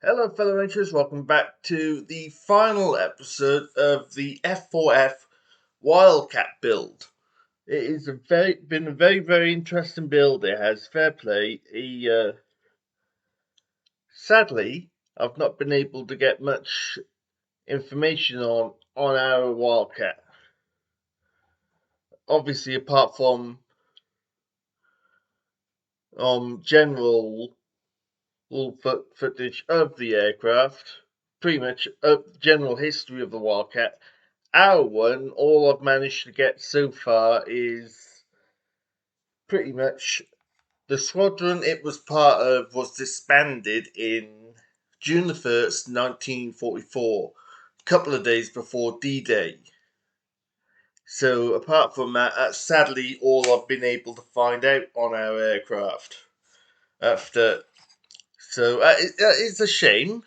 Hello, fellow rangers. Welcome back to the final episode of the F4F Wildcat build. It is been a very interesting build. It has fair play. Sadly, I've not been able to get much information on our Wildcat. Obviously, apart from general footage of the aircraft, pretty much general history of the Wildcat. Our one, all I've managed to get so far is pretty much the squadron it was part of was disbanded in June the 1st, 1944, a couple of days before D-Day. So apart from that, that's sadly all I've been able to find out on our aircraft. It's a shame.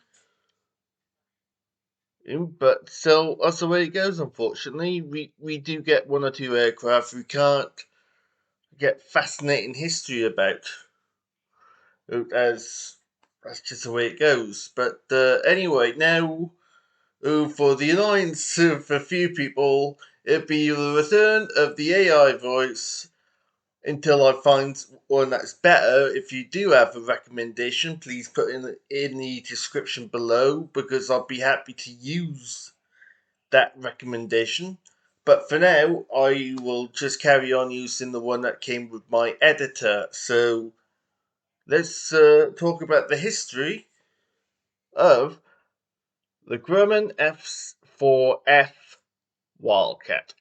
But still, that's the way it goes, unfortunately. We do get one or two aircraft we can't get fascinating history about. As that's just the way it goes. But anyway, now for the annoyance of a few people, it'd be the return of the AI voice until I find one that's better. If you do have a recommendation, please put in the description below, because I'll be happy to use that recommendation. But for now, I will just carry on using the one that came with my editor. So let's talk about the history of the Grumman F4F Wildcat.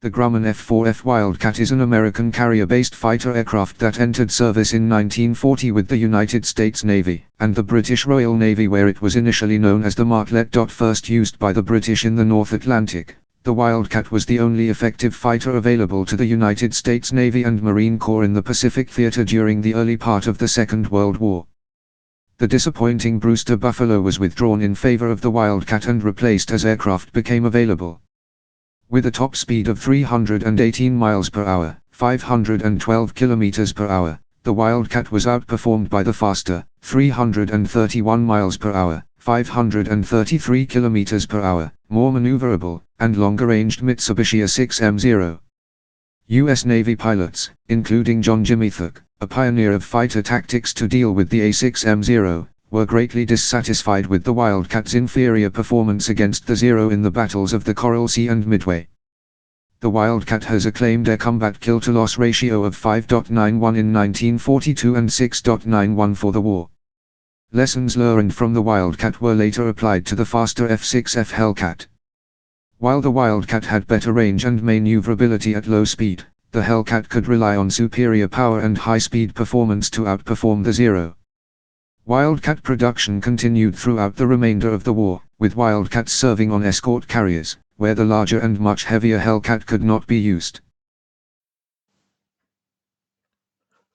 The Grumman F4F Wildcat is an American carrier-based fighter aircraft that entered service in 1940 with the United States Navy and the British Royal Navy, where it was initially known as the Martlet. First used by the British in the North Atlantic, the Wildcat was the only effective fighter available to the United States Navy and Marine Corps in the Pacific Theater during the early part of the Second World War. The disappointing Brewster Buffalo was withdrawn in favor of the Wildcat and replaced as aircraft became available. With a top speed of 318 miles per hour, 512 kilometers per hour, the Wildcat was outperformed by the faster, 331 miles per hour, 533 kilometers per hour, more maneuverable, and longer-ranged Mitsubishi A6M0. U.S. Navy pilots, including John Jimmy Thurk, a pioneer of fighter tactics to deal with the A6M0, were greatly dissatisfied with the Wildcat's inferior performance against the Zero in the battles of the Coral Sea and Midway. The Wildcat has a claimed air combat kill-to-loss ratio of 5.91 in 1942 and 6.91 for the war. Lessons learned from the Wildcat were later applied to the faster F6F Hellcat. While the Wildcat had better range and maneuverability at low speed, the Hellcat could rely on superior power and high-speed performance to outperform the Zero. Wildcat production continued throughout the remainder of the war, with Wildcats serving on escort carriers, where the larger and much heavier Hellcat could not be used.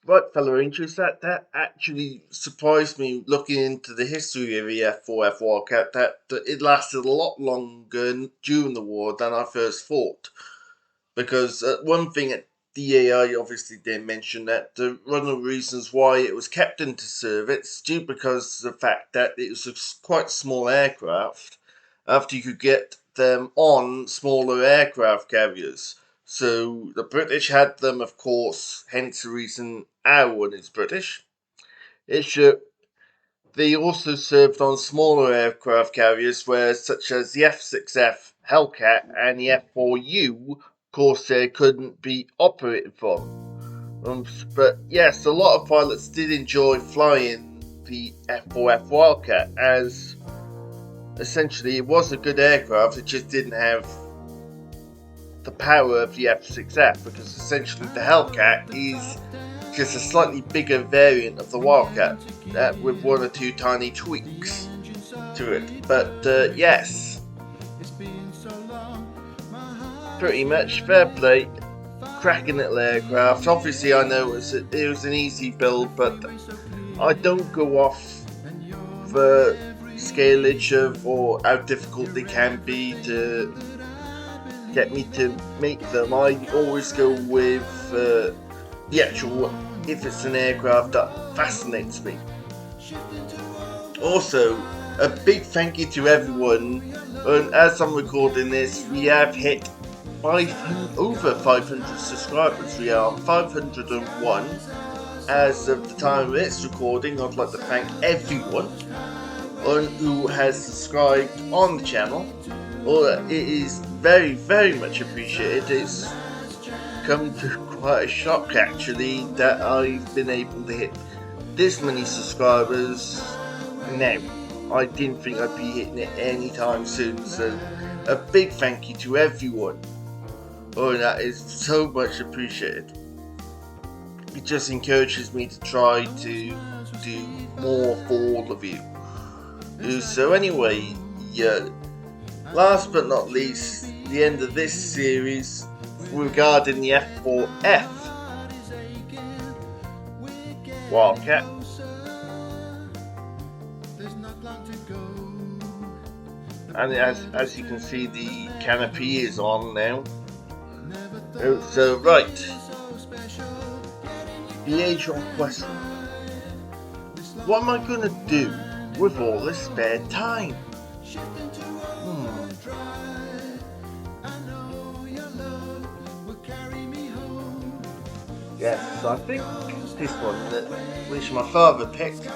Right, fellow rangers, that actually surprised me looking into the history of the F4F Wildcat, that it lasted a lot longer during the war than I first thought. Because one thing at DAI obviously did mention that one of the reasons why it was kept into service due because of the fact that it was a quite small aircraft after you could get them on smaller aircraft carriers. So the British had them, of course, hence the reason our one is British. They also served on smaller aircraft carriers, such as the F6F Hellcat and the F4U Corsair couldn't be operated from. But yes, a lot of pilots did enjoy flying the F4F Wildcat, as essentially it was a good aircraft, it just didn't have the power of the F6F, because essentially the Hellcat is just a slightly bigger variant of the Wildcat, with one or two tiny tweaks to it. But yes, pretty much fair play, cracking little aircraft. Obviously I know it was an easy build, but I don't go off the scalage of or how difficult they can be to get me to make them. I always go with the actual, if it's an aircraft that fascinates me. Also, a big thank you to everyone. And as I'm recording this, we have hit over 500 subscribers. We are 501 as of the time of this recording. I'd like to thank everyone who has subscribed on the channel. It is very, very much appreciated. It's come to quite a shock actually that I've been able to hit this many subscribers now. I didn't think I'd be hitting it anytime soon, so a big thank you to everyone. That is so much appreciated. It just encourages me to try to do more for all of you. So anyway, last but not least, the end of this series regarding the F4F Wildcat. And as you can see, the canopy is on now. So right, the age-old question: what am I gonna do with all this spare time? Yes, I think this one, which my father picked,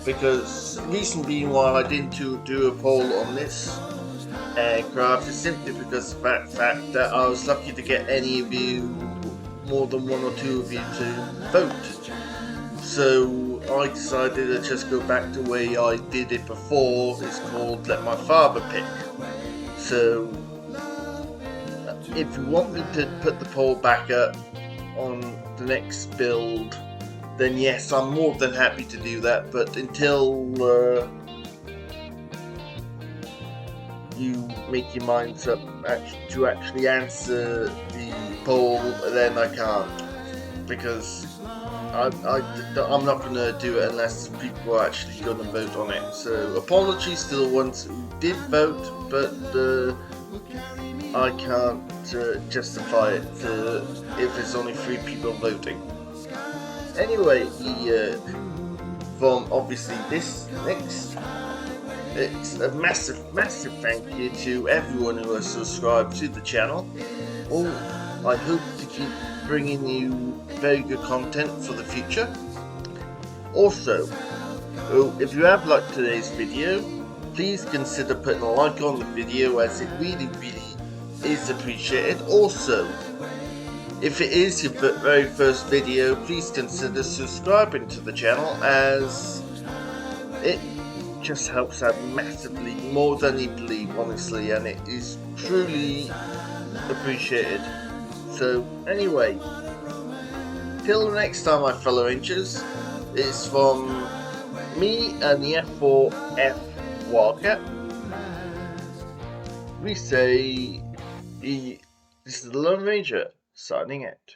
because reason being why I didn't do a poll on this aircraft is simply because of the fact that I was lucky to get any of you, more than one or two of you, to vote. So I decided to just go back to the way I did it before. It's called let my father pick. So if you want me to put the poll back up on the next build, then yes, I'm more than happy to do that. But until you make your minds up to actually answer the poll, then I can't, because I'm not going to do it unless people are actually going to vote on it. So apologies to the ones who did vote, but I can't justify it if there's only 3 people voting. Anyway, from obviously this next, it's a massive thank you to everyone who has subscribed to the channel. I hope to keep bringing you very good content for the future. Also, if you have liked today's video, please consider putting a like on the video, as it really is appreciated. Also, if it is your very first video, please consider subscribing to the channel, as it just helps out massively, more than you believe, honestly, and it is truly appreciated. So anyway, till the next time, my fellow Rangers, it's from me and the F4F Wildcat. We say, this is the Lone Ranger signing out.